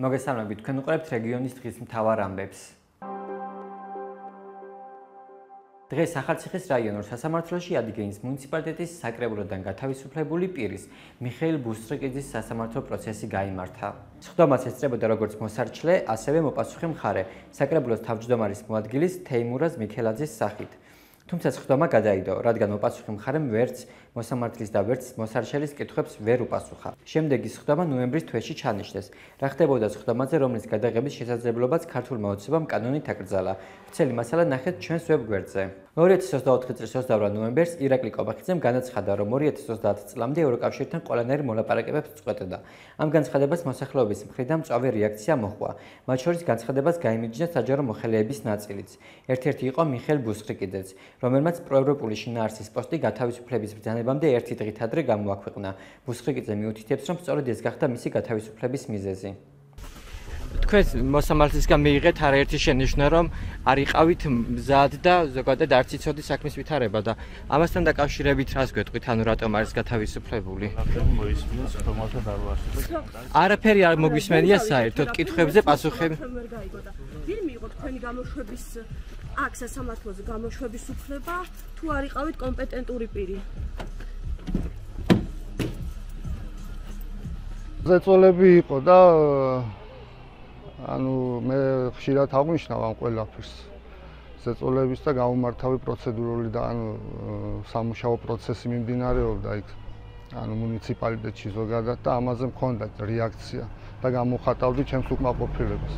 მოგესალმებით, თქვენ უყურებთ რეგიონის დღის მთავარ ამბებს. დღეს ახალციხის რაიონულ სასამართლოში ადიგენის მუნიციპალიტეტის საკრებულოდან გათავისუფლებული პირის მიხეილ ბუსტრიკიძის სასამართლო პროცესი გაიმართა. სხდომას ესწრებოდა როგორც მოსარჩლე, ასევე მოპასუხე მხარე საკრებულოს თავმჯდომარის მოადგილის თეიმურაზ მიქელაძის სახით. თუმცა სხდომა გადაიდო, რადგან მოპასუხე მხარემ ვერც მოსამართლის და ვერც მოსარჩელის კითხვებს ვერ უპასუხა. შემდეგი სხდომა ნოემბრის თვეში ჩანიშნეს. რა ხდებოდა სხდომაზე, რომლის გადაღების შესაძლებლობაც ქართულმა ოცნებამ კანონით აკრძალა. ვრცელი მასალა ნახეთ ჩვენს ვებგვერდზე. 2024 წლის 28 ნოემბერს ირაკლი კობახიძემ განაცხადა, რომ 2030 წლამდე ევროკავშირთან ყველანაირ მოლაპარაკებებს წყვეტდა. ამ განცხადებას მოსახლეობის მხრიდან მწვავე რეაქცია მოჰყვა. მათ შორის განცხადებას გაიმიჯნა საჯარო მოხელეების ნაწილიც. ერთ-ერთი იყო მიხეილ ბუსტრიკიძეც, რომელმაც პროევროპული შინაარსის პოსტი გათავისუფლების ბრძანებამდე ერთი დღით ადრე გამოაქვეყნა. ბუსტრიკიძე მიუთითებს, რომ სწორედ ეს გახდა მისი გათავისუფლების მიზეზი. თქვენ მოსამართლისგან მიიღეთ არაერთი შენიშვნა, რომ არ იყავით მზად და ზოგადად არც იცოდი საქმის ვითარება და ამასთან დაკავშირებით რას გვეტყვით, ანუ რატომ არის გათავისუფლებული? არაფერი არ მოგვისმენია საერთოდ, კითხვებზე პასუხები. ვინ მიიღოთ თქვენი გამოშვების აქ სასამართლოზე გამოშვების უფლება, თუ არ იყავით კომპეტენტური პირი? ზეწოლები იყო და ანუ მე ხშირად აღვნიშნავ ამ ყველაფერს. ზეწოლების და გამომართავი პროცედურული და ანუ სამუშაო პროცესი მიმდინარეობდა იქ ანუ მუნიციპალიტეტში ზოგადად და ამაზე მქონდა რეაქცია და გამოხატავდი ჩემს უკმაყოფილებას.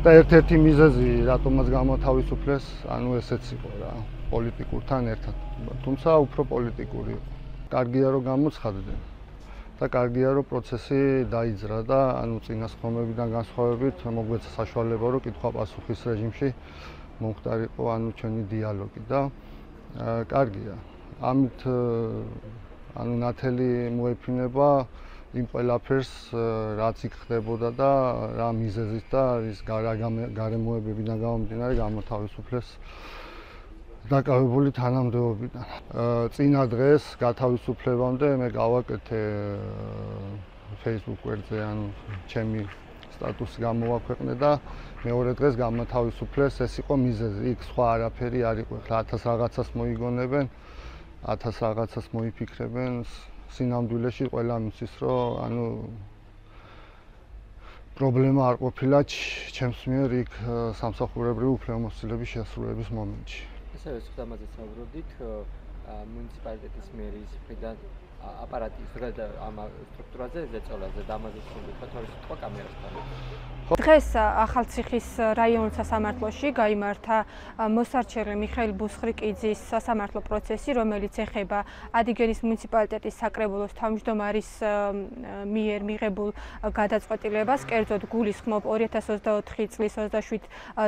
და ერთ-ერთი მიზეზი, რატომაც გამოთავისუფლეს, ანუ ესეც იყო რა, პოლიტიკურთან ერთად. თუმცა უფრო პოლიტიკური იყო. კარგია რომ გამოცხადდნენ. და კარგია რომ პროცესი დაიძრა და ანუ წინასწარმეტიდან განსხვავებით მოგვეცა საშუალება რომ კითხვა-პასუხის რეჟიმში მომხდარიყო ანუ ჩვენი დიალოგი და კარგია. ამით ანუ ნათელი მოეფინება იმ ყველაფერს რაც იქ ხდებოდა და რა მიზეზით და ის გარემოებებიდან გამომდინარე გამოთავისუფლეს დაკავებული თანამდებობიდან. წინა დღეს გათავისუფლებამდე მე გავაკეთე Facebook გვერდზე ანუ ჩემი სტატუსი გამოვაქვეყნე და მეორე დღეს გამოთავისუფლეს, ეს იყო მიზეზი. იქ სხვა არაფერი არ იყო. ხლა 1000 რაღაცას მოიგონებენ, 1000 რაღაცას მოიფიქრებენ, სინამდვილეში ყველა მისის რომ ანუ პრობლემა არ ყოფილა ჩემს მიერ იქ სამსახურებრივი უფლებამოსილების შესრულების მომენტში. ასევე სხდომაზე საუბრობდით მუნიციპალიტეტის მერის მხრიდან აპარატის ამ სტრუქტურაზე ზეწოლაზე და ამაზე ვთქვათ ორი სიტყვა კამერასთან. დღეს ახალციხის რაიონულ სასამართლოში გაიმართა მოსარჩელე მიხეილ ბუსტრიკიძის სასამართლო პროცესი, რომელიც ეხება ადიგენის მუნიციპალიტეტის საკრებულოს თავმჯდომარის მიერ მიღებულ გადაწყვეტილებას. კერძოდ გულისხმობ 2024 წლის 27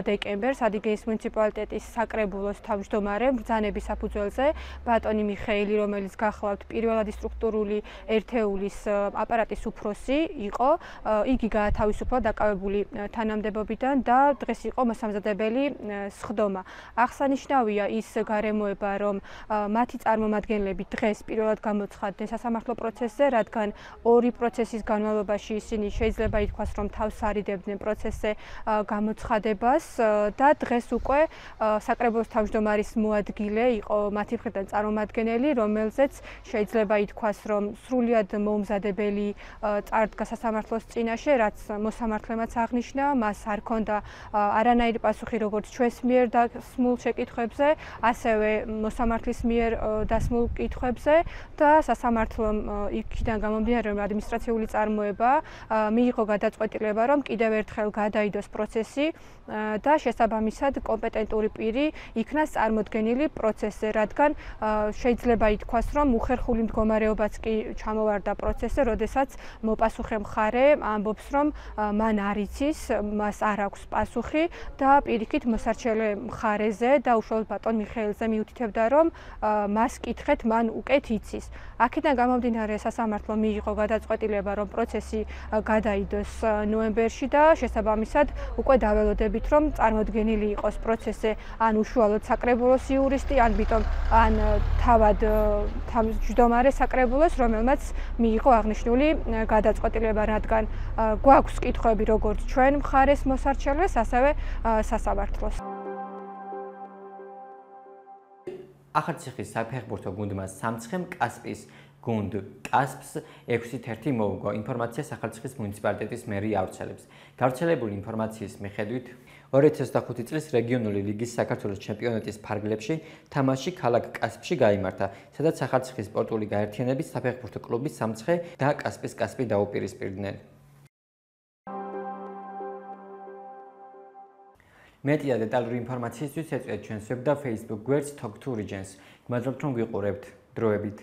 დეკემბერს ადიგენის მუნიციპალიტეტის საკრებულოს თავმჯდომარემ ბრძანების საფუძველზე ბატონი მიხეილი, რომელიც გახლავთ პირველადი სტრუქტურული ერთეულის აპარატის უფროსი იყო, იგი გაათავისუფლა დაკავებული თანამდებობიდან და დღეს იყო მოსამზადებელი სხდომა. აღსანიშნავია ის გარემოება, რომ მათი წარმომადგენლები დღეს პირველად გამოცხადდნენ სასამართლო პროცესზე, რადგან ორი პროცესის განმავლობაში ისინი შეიძლება ითქვას, რომ თავს არიდებდნენ პროცესზე გამოცხადებას და დღეს უკვე საკრებულოს თავმჯდომარის მოადგილე იყო მათი მხრიდან წარმომადგენელი, რომელზეც შეიძლება ითქვას, რომ სრულიად მოუმზადებელი წარდგა სასამართლოს წინაშე, რაც მოსამართლემაც აღნიშნა, მას არ ჰქონდა არანაირი პასუხი როგორც ჩვენს მიერ დასმულ შეკითხვებზე, ასევე მოსამართლის მიერ დასმულ კითხვებზე და სასამართლომ იქიდან გამომდინარე, რომ ადმინისტრაციული წარმოება მიიღო გადაწყვეტილება, რომ კიდევ ერთხელ გადაიდოს პროცესი და შესაბამისად კომპეტენტური პირი იქნას წარმოდგენილი პროცესზე, რადგან შეიძლება ითქვას, რომ უხერხული მდგომარეობაც კი ჩამოვარდა პროცესზე, როდესაც მოპასუხე მხარე ამბობს, რომ მან არ იცის, მას არ აქვს პასუხი და პირიქით მოსარჩელე მხარეზე და უშუალოდ ბატონ მიხეილზე მიუთითებდა, რომ მას კითხეთ, მან უკეთ იცის. აქედან გამომდინარე სასამართლო მიიღო გადაწყვეტილება, რომ პროცესი გადაიდოს ნოემბერში და შესაბამისად უკვე დაველოდებით, რომ წარმოდგენილი იყოს პროცესზე ან უშუალოდ საკრებულოს იურისტი, ან თავად თავმჯდომარე საკრებულოს, რომელმაც მიიღო აღნიშნული გადაწყვეტილება, რადგან გვაქვს კითხვები როგორც ჩვენ მხარეს მოსარჩელეს, ასევე სასამართლოს. ახალციხის საფეხბურთო გუნდმა სამცხემ კასპის გუნდ კასპს 6-1 მოუგო. ინფორმაციას ახალციხის მუნიციპალიტეტის მერი ავრცელებს. გავრცელებული ინფორმაციის მიხედვით 2025 წლის რეგიონული ლიგის საქართველოს ჩემპიონატის ფარგლებში თამაში ქალაქ კასპში გაიმართა, სადაც ახალციხის სპორტული გაერთიანების საფეხბურთო კლუბი სამცხე და კასპის კასპი დაუპირისპირდნენ. მეტი და დეტალური ინფორმაციისთვის ეწვიეთ ჩვენს ვებ და Facebook გვერდს Talk to Regions. გმადლობთ, რომ ვიყურებთ. დროებით.